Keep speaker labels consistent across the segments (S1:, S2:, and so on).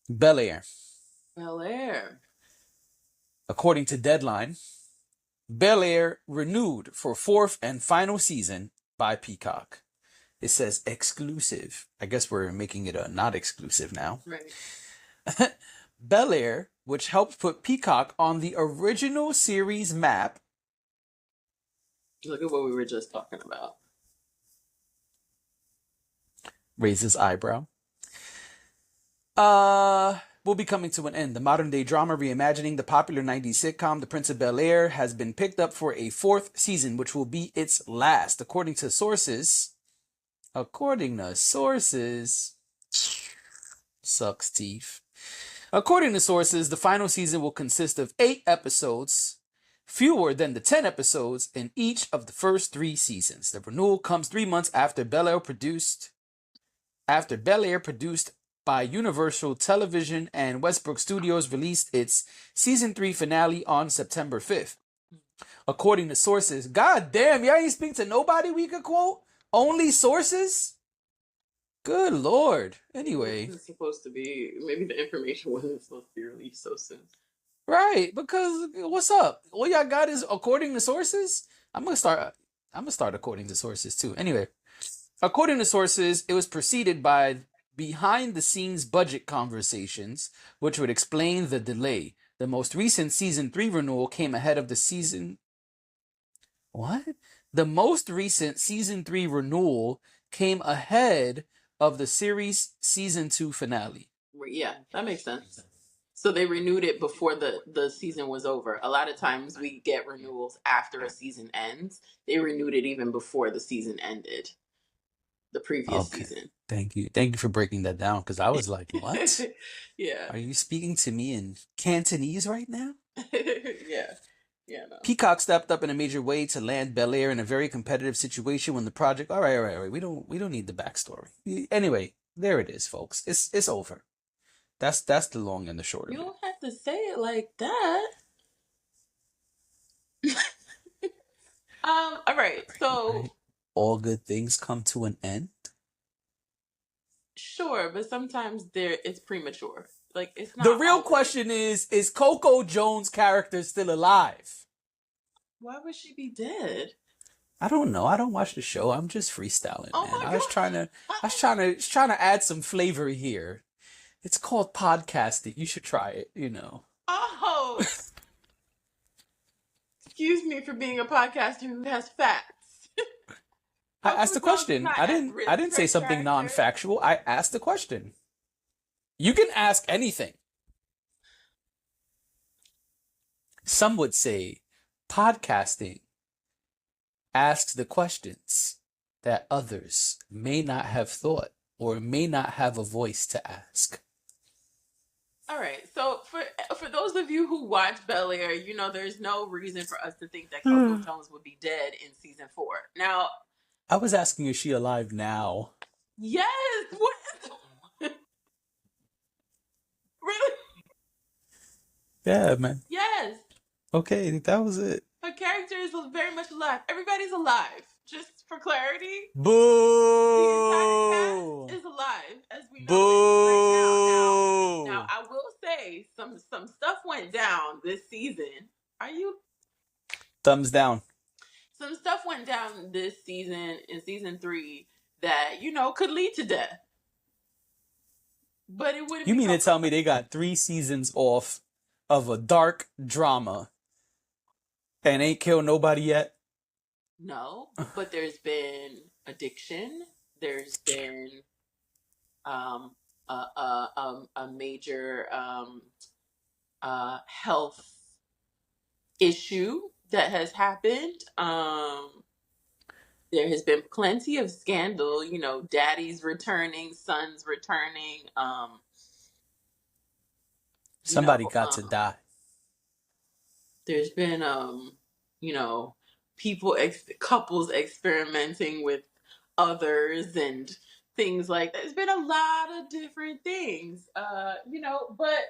S1: Bel Air.
S2: Bel Air.
S1: According to Deadline, Bel Air renewed for fourth and final season by Peacock. It says exclusive. I guess we're making it a not exclusive now.
S2: Right.
S1: Bel Air, which helped put Peacock on the original series map.
S2: Look at what we were just talking about.
S1: Raises eyebrow. Will be coming to an end. The modern day drama reimagining the popular 90s sitcom The Prince of Bel Air has been picked up for a fourth season, which will be its last. According to sources, sucks teeth. According to sources, the final season will consist of 8 episodes, fewer than the 10 episodes in each of the first 3 seasons. The renewal comes 3 months after Bel Air produced by Universal Television and Westbrook Studios released its season 3 finale on September 5th. According to sources, god damn, y'all ain't speak to nobody we could quote? Only sources? Good lord. Anyway.
S2: It was supposed to be, maybe the information wasn't supposed to be released so soon.
S1: Right, because what's up? All y'all got is according to sources? I'm gonna start according to sources too. Anyway, according to sources, it was preceded by behind-the-scenes budget conversations, which would explain the delay. The most recent season 3 renewal came ahead of the season... What? The most recent season 3 renewal came ahead of the series season 2 finale.
S2: Yeah, that makes sense. So they renewed it before the season was over. A lot of times we get renewals after a season ends. They renewed it even before the season ended. The previous season.
S1: Thank you for breaking that down, because I was like, what?
S2: Yeah.
S1: Are you speaking to me in Cantonese right now?
S2: Yeah. Yeah, no.
S1: Peacock stepped up in a major way to land Bel Air in a very competitive situation when the project... All right. We don't need the backstory. Anyway, there it is, folks. It's over. That's the long and the short of it.
S2: You don't have to say it like that. All right. So
S1: all good things come to an end.
S2: Sure, but sometimes it's premature. Like, it's not.
S1: The real question is Coco Jones' character still alive?
S2: Why would she be dead?
S1: I don't know. I don't watch the show. I'm just freestyling,
S2: oh
S1: man.
S2: My
S1: I was trying to add some flavor here. It's called podcasting. You should try it,
S2: Oh. Excuse me for being a podcaster who has facts.
S1: I asked the question. I didn't say something non-factual. I asked the question. You can ask anything. Some would say podcasting asks the questions that others may not have thought or may not have a voice to ask.
S2: All right. So for those of you who watch Bel Air, there's no reason for us to think that Coco Jones would be dead in season 4. Now,
S1: I was asking, is she alive now?
S2: Yes. What? Really?
S1: Yeah, man.
S2: Yes.
S1: Okay, that was it.
S2: Her character is very much alive. Everybody's alive. Just for clarity.
S1: Boo!
S2: The entire cast is alive, as we know it right now. Now, I will say some stuff went down this season. Are you?
S1: Thumbs down.
S2: Some stuff went down this season, in season 3, that, could lead to death. But it wouldn't.
S1: You mean to tell me they got 3 seasons off of a dark drama and ain't killed nobody yet?
S2: No, but there's been addiction. There's been a major health issue that has happened. There has been plenty of scandal. Daddies returning, sons returning.
S1: Somebody got to die.
S2: There's been couples experimenting with others and things like that. There's been a lot of different things, but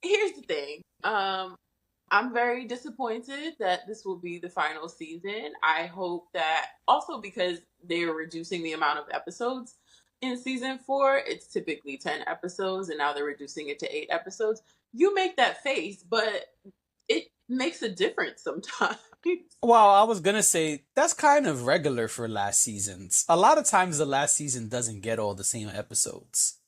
S2: here's the thing. I'm very disappointed that this will be the final season. I hope that, also because they are reducing the amount of episodes, in season 4, it's typically 10 episodes, and now they're reducing it to 8 episodes. You make that face, but it makes a difference sometimes.
S1: Well, I was gonna say that's kind of regular for last seasons. A lot of times the last season doesn't get all the same episodes.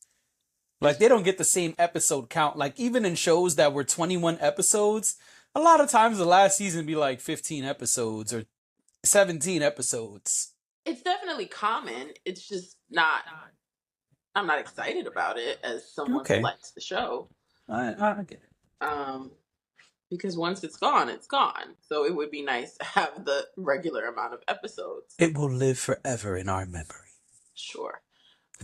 S1: Like
S2: It's
S1: they don't
S2: true.
S1: get the same episode count. Like even in shows that were 21 episodes, a lot of times the last season be like 15 episodes or 17 episodes.
S2: It's definitely common. It's just not, I'm not excited about it as someone who
S1: Okay.
S2: likes the show.
S1: I get it.
S2: Um, because once it's gone, it's gone. So it would be nice to have the regular amount of episodes.
S1: It will live forever in our memory.
S2: Sure.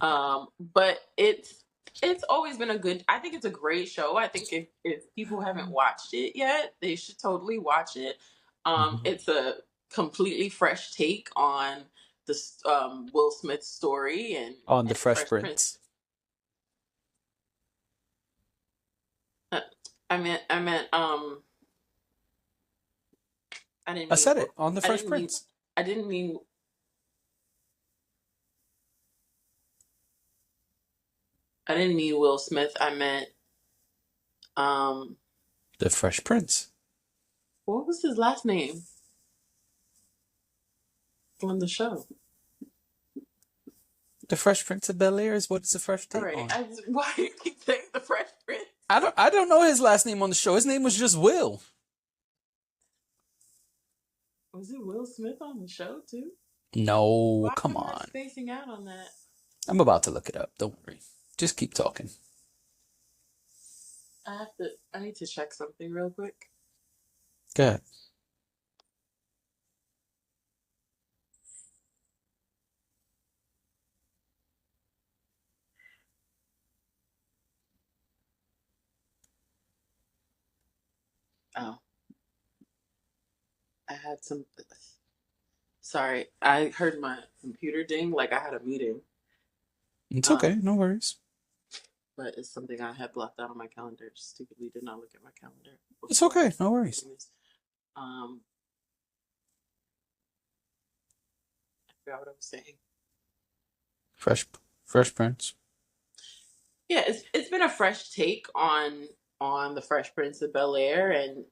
S2: But it's always been a good, I think it's a great show. I think if people haven't watched it yet, they should totally watch it.
S1: Mhm.
S2: It's a completely fresh take on the Will Smith story
S1: On the
S2: and
S1: Fresh
S2: Fresh Prince.
S1: Prince.
S2: Uh, I didn't
S1: I
S2: mean
S1: said it on the
S2: I
S1: Fresh
S2: didn't mean
S1: Prince.
S2: I didn't mean I didn't mean Will Smith. I meant um
S1: The Fresh Prince.
S2: what was his last name on the show?
S1: The Fresh Prince of Bel Air is what it's a fresh
S2: All
S1: take
S2: right.
S1: on.
S2: Why do you keep saying the Fresh Prince?
S1: I don't know his last name on the show. His name was just Will.
S2: Was it Will Smith on the show too?
S1: No,
S2: Why
S1: come
S2: am I
S1: on.
S2: spacing out on that?
S1: I'm about to look it up. Don't worry. Just keep talking.
S2: I need to check something real quick.
S1: Good.
S2: Oh, I had some. Sorry, I heard my computer ding like I had a meeting.
S1: It's
S2: Um,
S1: okay. No worries.
S2: but it's something I had blocked out on my calendar. Stupidly did not look at my calendar
S1: It's
S2: before.
S1: okay. No worries.
S2: Um, I forgot what I was saying.
S1: Fresh Fresh Prince.
S2: Yeah, it's been a fresh take on the Fresh Prince of Bel Air and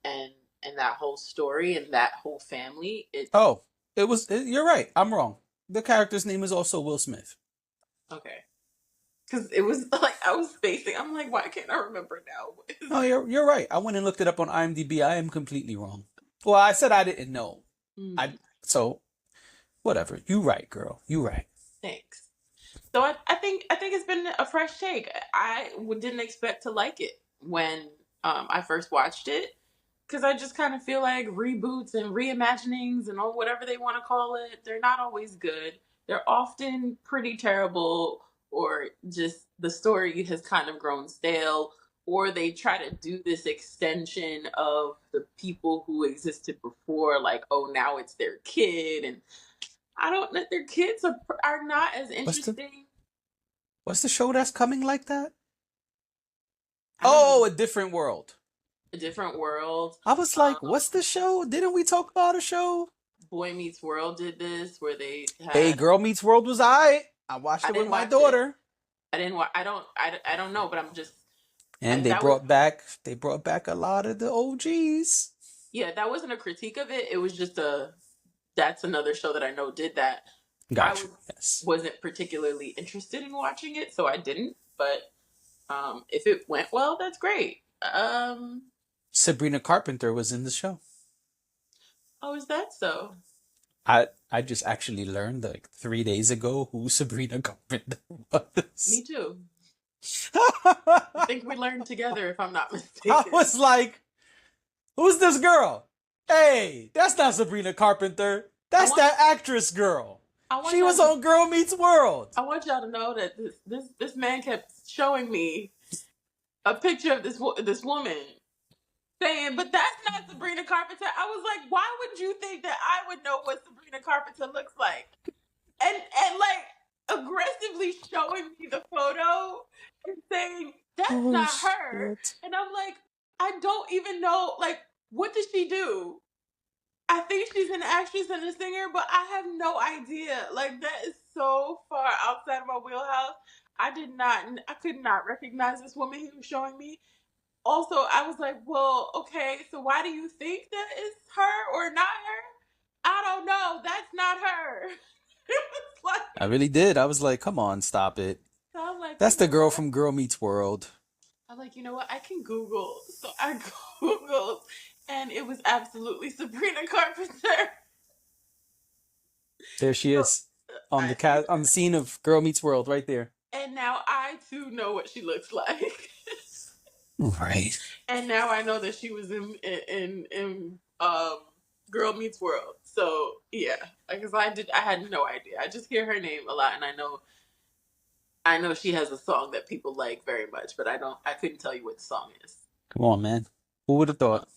S2: that whole story and that whole family. It's
S1: Oh, you're right. I'm wrong. The character's name is also Will Smith.
S2: okay because it was like I was spacing. I'm like, why can't I remember now? What is
S1: Oh, you're right. I went and looked it up on IMDb. I am completely wrong. Well, I said I didn't know.
S2: it?
S1: I so whatever. You right, girl. You right.
S2: Thanks. So I think it's been a fresh take. Didn't expect to like it when I first watched it because I just kind of feel like reboots and reimaginings and all whatever they want to call it, they're not always good. They're often pretty terrible, or just the story has kind of grown stale, or they try to do this extension of the people who existed before, like, oh, now it's their kid, and I don't know. Their kids are not as
S1: What's the
S2: interesting.
S1: what's the show that's coming like that?
S2: I don't
S1: Oh,
S2: know.
S1: A Different World.
S2: A Different World.
S1: I was like,
S2: Um,
S1: what's the show? Didn't we talk about a show?
S2: Boy Meets World did this where they
S1: Hey,
S2: had.
S1: Girl Meets World was I watched
S2: I
S1: it with
S2: didn't
S1: my
S2: watch it.
S1: daughter.
S2: I didn't. I don't know, but I'm just.
S1: And
S2: That was.
S1: they brought back a lot of the OGs.
S2: Yeah, that wasn't a critique of it. It was just a. That's another show that I know did that. I
S1: Got you. Yes.
S2: wasn't particularly interested in watching it, so I didn't. But if it went well, that's great.
S1: Sabrina Carpenter was in the show.
S2: Oh, is that so?
S1: I just actually learned like 3 days ago who Sabrina Carpenter was.
S2: Me too. I think we learned together, if I'm not
S1: I
S2: mistaken.
S1: was like, who's this girl? Hey, that's not Sabrina Carpenter. That's
S2: want-
S1: that actress girl. She was
S2: y'all
S1: on Girl Meets World.
S2: I want y'all to know that this man kept showing me a picture of this woman, saying, "But that's not Sabrina Carpenter." I was like, "Why would you think that I would know what Sabrina Carpenter looks like?" And like aggressively showing me the photo and saying, "That's
S1: Oh
S2: not her,"
S1: shit.
S2: and I'm like, "I don't even know. Like, what does she do?" I think she's an actress and a singer, but I have no idea. Like, that is so far outside of my wheelhouse. I could not recognize this woman he was showing me. Also, I was like, well, okay, so why do you think that is her or not her? I don't know. That's not her. It was
S1: I
S2: like,
S1: really did. I was like, come on, stop it.
S2: so I'm like,
S1: That's
S2: you
S1: the
S2: know
S1: girl
S2: what?
S1: from Girl Meets World.
S2: I'm like, you know what? I can Google. So I Googled, and it was absolutely Sabrina Carpenter.
S1: There she
S2: So
S1: is on
S2: I,
S1: the cat on the scene of Girl Meets World right there.
S2: and now I too know what she looks like.
S1: Right.
S2: And now I know that she was in Girl Meets World. So yeah, because I had no idea. I just hear her name a lot, and I know she has a song that people like very much, but I couldn't tell you what the song is.
S1: Come on, man. Who would have thought?